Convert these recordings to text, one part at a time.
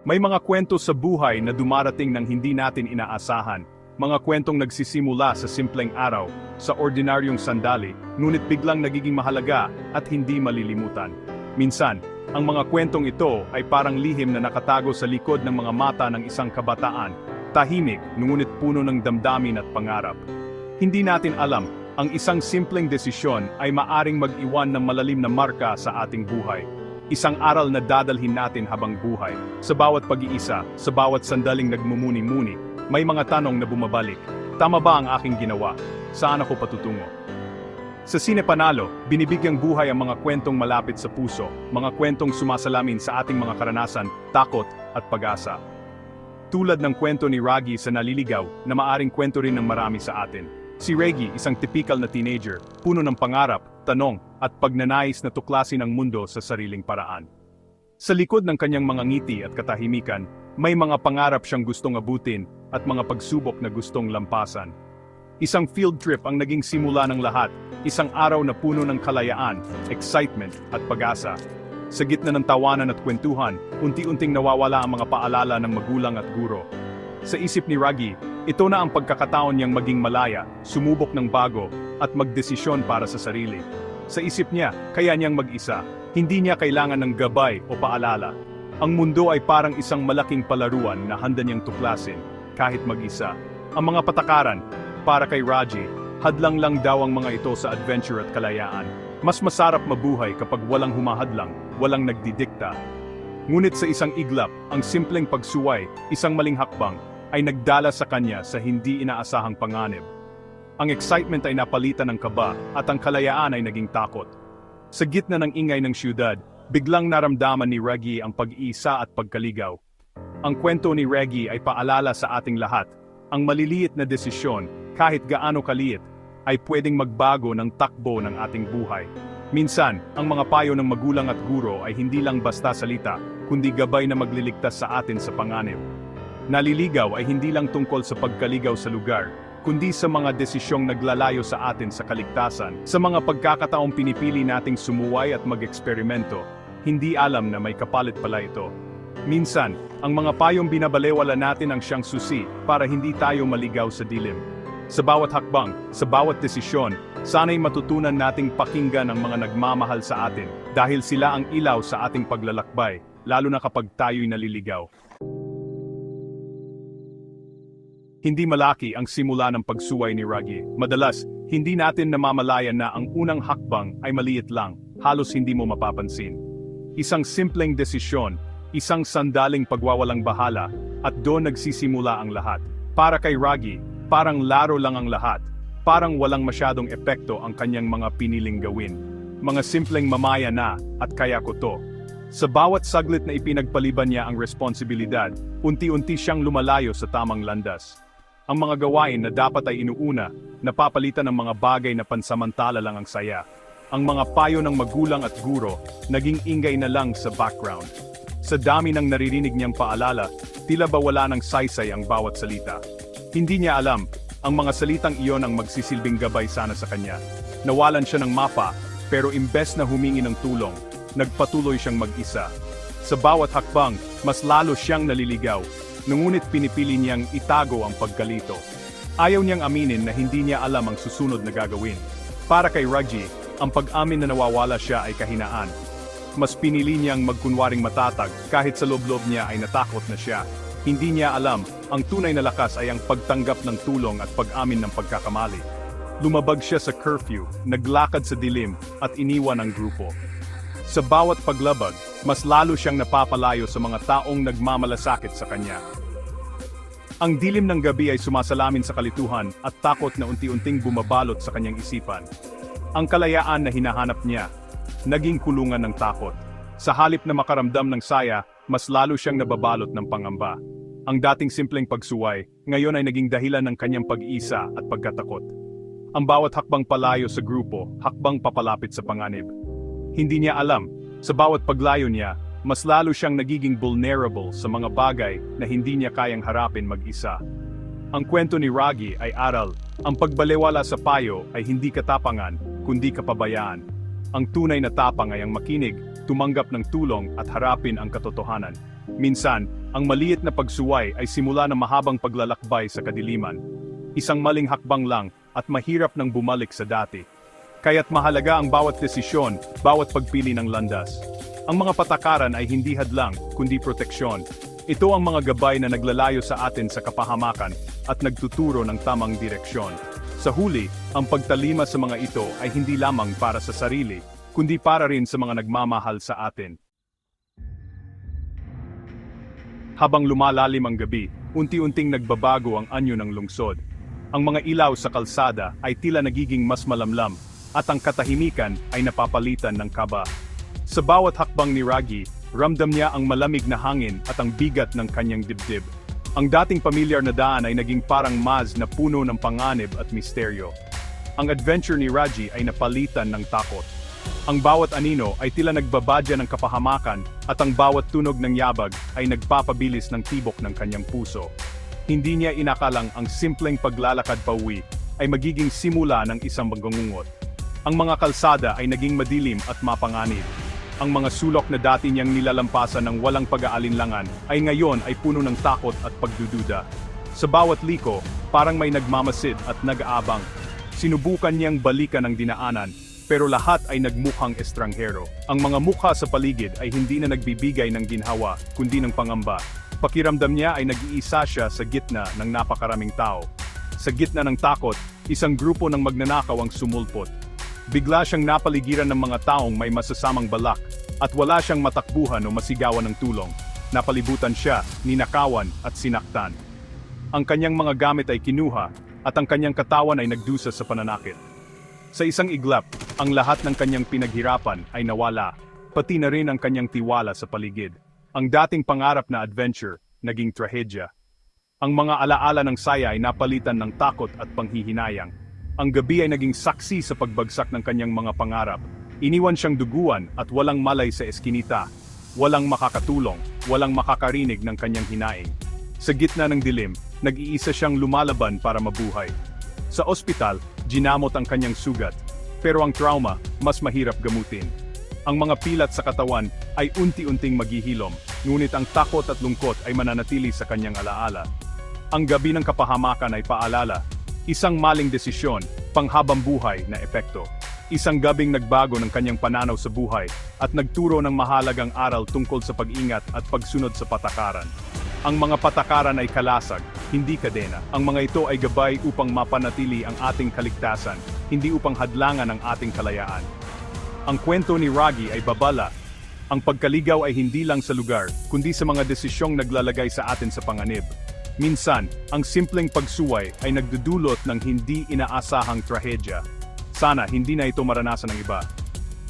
May mga kwento sa buhay na dumarating ng hindi natin inaasahan. Mga kwentong nagsisimula sa simpleng araw, sa ordinaryong sandali, ngunit biglang nagiging mahalaga at hindi malilimutan. Minsan, ang mga kwentong ito ay parang lihim na nakatago sa likod ng mga mata ng isang kabataan, tahimik, ngunit puno ng damdamin at pangarap. Hindi natin alam, ang isang simpleng desisyon ay maaring mag-iwan ng malalim na marka sa ating buhay. Isang aral na dadalhin natin habang buhay. Sa bawat pag-iisa, sa bawat sandaling nagmumuni-muni, may mga tanong na bumabalik. Tama ba ang aking ginawa? Saan ako patutungo? Sa Sine Panalo, binibigyang buhay ang mga kwentong malapit sa puso, mga kwentong sumasalamin sa ating mga karanasan, takot, at pag-asa. Tulad ng kwento ni Raggy sa Naliligaw, na maaring kwento rin ng marami sa atin. Si Reggie, isang typical na teenager, puno ng pangarap, tanong, at pagnanais na tuklasin ang mundo sa sariling paraan. Sa likod ng kanyang mga ngiti at katahimikan, may mga pangarap siyang gustong abutin at mga pagsubok na gustong lampasan. Isang field trip ang naging simula ng lahat, isang araw na puno ng kalayaan, excitement at pag-asa. Sa gitna ng tawanan at kwentuhan, unti-unting nawawala ang mga paalala ng magulang at guro. Sa isip ni Raggy, ito na ang pagkakataon niyang maging malaya, sumubok ng bago, at magdesisyon para sa sarili. Sa isip niya, kaya niyang mag-isa, hindi niya kailangan ng gabay o paalala. Ang mundo ay parang isang malaking palaruan na handa niyang tuklasin, kahit mag-isa. Ang mga patakaran, para kay Raggy, hadlang lang daw ang mga ito sa adventure at kalayaan. Mas masarap mabuhay kapag walang humahadlang, walang nagdidikta. Ngunit sa isang iglap, ang simpleng pagsuway, isang maling hakbang, ay nagdala sa kanya sa hindi inaasahang panganib. Ang excitement ay napalitan ng kaba at ang kalayaan ay naging takot. Sa gitna ng ingay ng siyudad, biglang naramdaman ni Reggie ang pag-iisa at pagkaligaw. Ang kwento ni Reggie ay paalala sa ating lahat. Ang maliliit na desisyon, kahit gaano kaliit, ay pwedeng magbago ng takbo ng ating buhay. Minsan, ang mga payo ng magulang at guro ay hindi lang basta salita, kundi gabay na magliligtas sa atin sa panganib. Naliligaw ay hindi lang tungkol sa pagkaligaw sa lugar, kundi sa mga desisyong naglalayo sa atin sa kaligtasan. Sa mga pagkakataong pinipili nating sumuway at mag-eksperimento, hindi alam na may kapalit pala ito. Minsan, ang mga payong binabalewala natin ang siyang susi para hindi tayo maligaw sa dilim. Sa bawat hakbang, sa bawat desisyon, sana'y matutunan nating pakinggan ang mga nagmamahal sa atin dahil sila ang ilaw sa ating paglalakbay, lalo na kapag tayo'y naliligaw. Hindi malaki ang simula ng pagsuway ni Raggy. Madalas, hindi natin namamalayan na ang unang hakbang ay maliit lang, halos hindi mo mapapansin. Isang simpleng desisyon, isang sandaling pagwawalang bahala, at doon nagsisimula ang lahat. Para kay Raggy, parang laro lang ang lahat. Parang walang masyadong epekto ang kanyang mga piniling gawin. Mga simpleng mamaya na, at kaya ko to. Sa bawat saglit na ipinagpaliban niya ang responsibilidad, unti-unti siyang lumalayo sa tamang landas. Ang mga gawain na dapat ay inuuna, napapalitan ng mga bagay na pansamantala lang ang saya. Ang mga payo ng magulang at guro, naging ingay na lang sa background. Sa dami ng naririnig niyang paalala, tila ba wala ng saysay ang bawat salita. Hindi niya alam, ang mga salitang iyon ang magsisilbing gabay sana sa kanya. Nawalan siya ng mapa, pero imbes na humingi ng tulong, nagpatuloy siyang mag-isa. Sa bawat hakbang, mas lalo siyang naliligaw. Ngunit pinipili niyang itago ang pagkalito. Ayaw niyang aminin na hindi niya alam ang susunod na gagawin. Para kay Raggy, ang pag-amin na nawawala siya ay kahinaan. Mas pinili niyang magkunwaring matatag kahit sa loob-loob niya ay natakot na siya. Hindi niya alam, ang tunay na lakas ay ang pagtanggap ng tulong at pag-amin ng pagkakamali. Lumabag siya sa curfew, naglakad sa dilim, at iniwan ang grupo. Sa bawat paglabag, mas lalo siyang napapalayo sa mga taong nagmamalasakit sa kanya. Ang dilim ng gabi ay sumasalamin sa kalituhan at takot na unti-unting bumabalot sa kanyang isipan. Ang kalayaan na hinahanap niya, naging kulungan ng takot. Sa halip na makaramdam ng saya, mas lalo siyang nababalot ng pangamba. Ang dating simpleng pagsuway, ngayon ay naging dahilan ng kanyang pag-isa at pagkatakot. Ang bawat hakbang palayo sa grupo, hakbang papalapit sa panganib. Hindi niya alam, sa bawat paglayo niya, mas lalo siyang nagiging vulnerable sa mga bagay na hindi niya kayang harapin mag-isa. Ang kwento ni Raggy ay aral, ang pagbalewala sa payo ay hindi katapangan, kundi kapabayaan. Ang tunay na tapang ay ang makinig, tumanggap ng tulong at harapin ang katotohanan. Minsan, ang maliit na pagsuway ay simula ng mahabang paglalakbay sa kadiliman. Isang maling hakbang lang at mahirap nang bumalik sa dati. Kaya't mahalaga ang bawat desisyon, bawat pagpili ng landas. Ang mga patakaran ay hindi hadlang, kundi proteksyon. Ito ang mga gabay na naglalayo sa atin sa kapahamakan at nagtuturo ng tamang direksyon. Sa huli, ang pagtalima sa mga ito ay hindi lamang para sa sarili, kundi para rin sa mga nagmamahal sa atin. Habang lumalalim ang gabi, unti-unting nagbabago ang anyo ng lungsod. Ang mga ilaw sa kalsada ay tila nagiging mas malamlam, at ang katahimikan ay napapalitan ng kaba. Sa bawat hakbang ni Raggy, ramdam niya ang malamig na hangin at ang bigat ng kanyang dibdib. Ang dating pamilyar na daan ay naging parang maz na puno ng panganib at misteryo. Ang adventure ni Raggy ay napalitan ng takot. Ang bawat anino ay tila nagbabadya ng kapahamakan at ang bawat tunog ng yabag ay nagpapabilis ng tibok ng kanyang puso. Hindi niya inakalang ang simpleng paglalakad pauwi ay magiging simula ng isang bangungot. Ang mga kalsada ay naging madilim at mapanganib. Ang mga sulok na dati niyang nilalampasan ng walang pag-aalinlangan ay ngayon ay puno ng takot at pagdududa. Sa bawat liko, parang may nagmamasid at nag-aabang. Sinubukan niyang balikan ang dinaanan, pero lahat ay nagmukhang estranghero. Ang mga mukha sa paligid ay hindi na nagbibigay ng ginhawa, kundi ng pangamba. Pakiramdam niya ay nag-iisa siya sa gitna ng napakaraming tao. Sa gitna ng takot, isang grupo ng magnanakaw ang sumulpot. Bigla siyang napaligiran ng mga taong may masasamang balak, at wala siyang matakbuhan o masigawan ng tulong. Napalibutan siya, ninakawan at sinaktan. Ang kanyang mga gamit ay kinuha, at ang kanyang katawan ay nagdusa sa pananakit. Sa isang iglap, ang lahat ng kanyang pinaghirapan ay nawala, pati na rin ang kanyang tiwala sa paligid. Ang dating pangarap na adventure, naging trahedya. Ang mga alaala ng saya ay napalitan ng takot at panghihinayang. Ang gabi ay naging saksi sa pagbagsak ng kanyang mga pangarap. Iniwan siyang duguan at walang malay sa eskinita. Walang makakatulong, walang makakarinig ng kanyang hinaing. Sa gitna ng dilim, nag-iisa siyang lumalaban para mabuhay. Sa ospital, ginamot ang kanyang sugat. Pero ang trauma, mas mahirap gamutin. Ang mga pilat sa katawan ay unti-unting maghihilom, ngunit ang takot at lungkot ay mananatili sa kanyang alaala. Ang gabi ng kapahamakan ay paalala. Isang maling desisyon, panghabang buhay na epekto. Isang gabing nagbago ng kanyang pananaw sa buhay at nagturo ng mahalagang aral tungkol sa pag-ingat at pagsunod sa patakaran. Ang mga patakaran ay kalasag, hindi kadena. Ang mga ito ay gabay upang mapanatili ang ating kaligtasan, hindi upang hadlangan ang ating kalayaan. Ang kwento ni Raggy ay babala. Ang pagkaligaw ay hindi lang sa lugar, kundi sa mga desisyong naglalagay sa atin sa panganib. Minsan, ang simpleng pagsuway ay nagdudulot ng hindi inaasahang trahedya. Sana hindi na ito maranasan ng iba.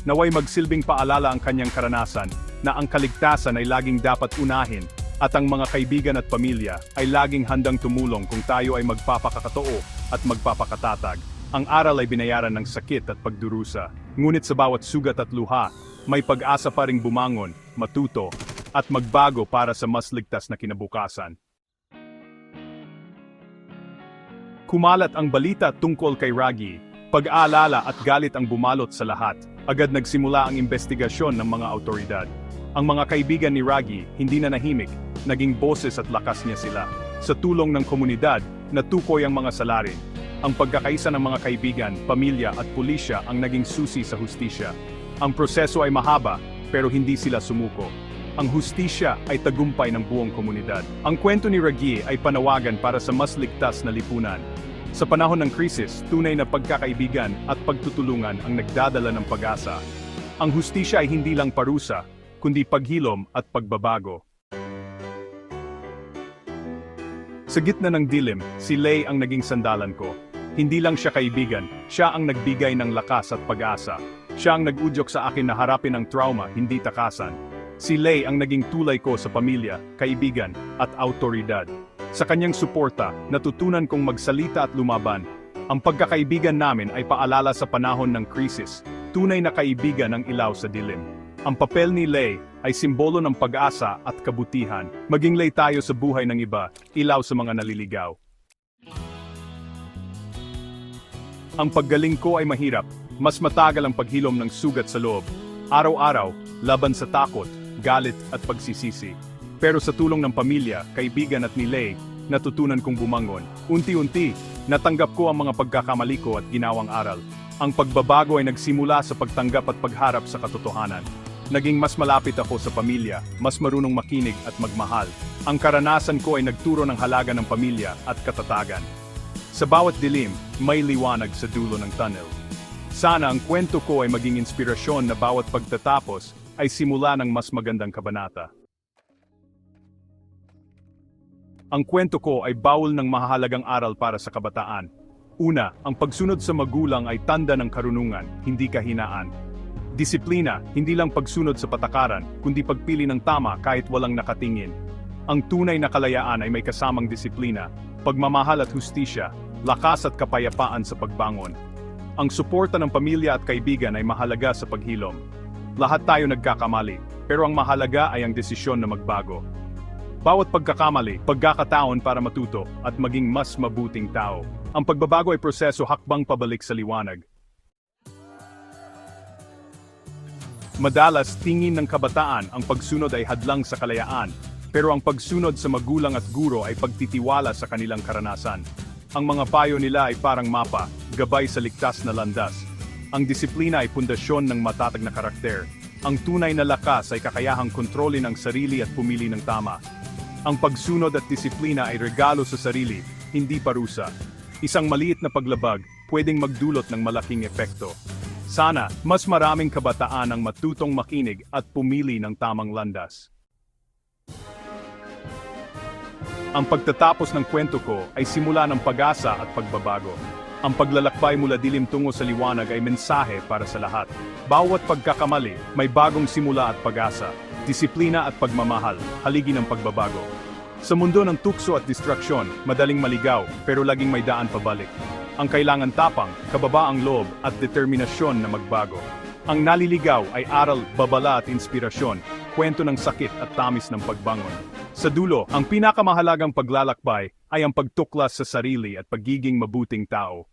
Naway magsilbing paalala ang kanyang karanasan na ang kaligtasan ay laging dapat unahin at ang mga kaibigan at pamilya ay laging handang tumulong kung tayo ay magpapakatotoo at magpapakatatag. Ang aral ay binayaran ng sakit at pagdurusa. Ngunit sa bawat sugat at luha, may pag-asa pa ring bumangon, matuto, at magbago para sa mas ligtas na kinabukasan. Kumalat ang balita tungkol kay Raggy. Pag-aalala at galit ang bumalot sa lahat. Agad nagsimula ang investigasyon ng mga awtoridad. Ang mga kaibigan ni Raggy hindi na nahimik, naging boses at lakas niya sila. Sa tulong ng komunidad, natukoy ang mga salarin. Ang pagkakaisa ng mga kaibigan, pamilya at pulisya ang naging susi sa hustisya. Ang proseso ay mahaba, pero hindi sila sumuko. Ang hustisya ay tagumpay ng buong komunidad. Ang kwento ni Raggy ay panawagan para sa mas ligtas na lipunan. Sa panahon ng krisis, tunay na pagkakaibigan at pagtutulungan ang nagdadala ng pag-asa. Ang hustisya ay hindi lang parusa, kundi paghilom at pagbabago. Sa gitna ng dilim, si Lay ang naging sandalan ko. Hindi lang siya kaibigan, siya ang nagbigay ng lakas at pag-asa. Siya ang nag-udyok sa akin na harapin ang trauma, hindi takasan. Si Lay ang naging tulay ko sa pamilya, kaibigan, at awtoridad. Sa kanyang suporta, natutunan kong magsalita at lumaban. Ang pagkakaibigan namin ay paalala sa panahon ng krisis, tunay na kaibigan ang ilaw sa dilim. Ang papel ni Lay ay simbolo ng pag-asa at kabutihan. Maging Lay tayo sa buhay ng iba, ilaw sa mga naliligaw. Ang paggaling ko ay mahirap, mas matagal ang paghilom ng sugat sa loob. Araw-araw, laban sa takot, galit at pagsisisi. Pero sa tulong ng pamilya, kaibigan at ni Lay, natutunan kong bumangon. Unti-unti, natanggap ko ang mga pagkakamali ko at ginawang aral. Ang pagbabago ay nagsimula sa pagtanggap at pagharap sa katotohanan. Naging mas malapit ako sa pamilya, mas marunong makinig at magmahal. Ang karanasan ko ay nagturo ng halaga ng pamilya at katatagan. Sa bawat dilim, may liwanag sa dulo ng tunnel. Sana ang kwento ko ay maging inspirasyon na bawat pagtatapos ay simula ng mas magandang kabanata. Ang kwento ko ay bawal ng mahahalagang aral para sa kabataan. Una, ang pagsunod sa magulang ay tanda ng karunungan, hindi kahinaan. Disiplina, hindi lang pagsunod sa patakaran, kundi pagpili ng tama kahit walang nakatingin. Ang tunay na kalayaan ay may kasamang disiplina, pagmamahal at hustisya, lakas at kapayapaan sa pagbangon. Ang suporta ng pamilya at kaibigan ay mahalaga sa paghilom. Lahat tayo nagkakamali, pero ang mahalaga ay ang desisyon na magbago. Bawat pagkakamali, pagkakataon para matuto at maging mas mabuting tao. Ang pagbabago ay proseso hakbang pabalik sa liwanag. Madalas tingin ng kabataan ang pagsunod ay hadlang sa kalayaan, pero ang pagsunod sa magulang at guro ay pagtitiwala sa kanilang karanasan. Ang mga payo nila ay parang mapa, gabay sa ligtas na landas. Ang disiplina ay pundasyon ng matatag na karakter. Ang tunay na lakas ay kakayahang kontrolin ang sarili at pumili ng tama. Ang pagsunod at disiplina ay regalo sa sarili, hindi parusa. Isang maliit na paglabag, pwedeng magdulot ng malaking epekto. Sana, mas maraming kabataan ang matutong makinig at pumili ng tamang landas. Ang pagtatapos ng kwento ko ay simula ng pag-asa at pagbabago. Ang paglalakbay mula dilim tungo sa liwanag ay mensahe para sa lahat. Bawat pagkakamali, may bagong simula at pag-asa. Disiplina at pagmamahal, haligi ng pagbabago. Sa mundo ng tukso at distraksyon, madaling maligaw, pero laging may daan pabalik. Ang kailangan tapang, kababaang loob at determinasyon na magbago. Ang naliligaw ay aral, babala at inspirasyon, kwento ng sakit at tamis ng pagbangon. Sa dulo, ang pinakamahalagang paglalakbay ay ang pagtuklas sa sarili at pagiging mabuting tao.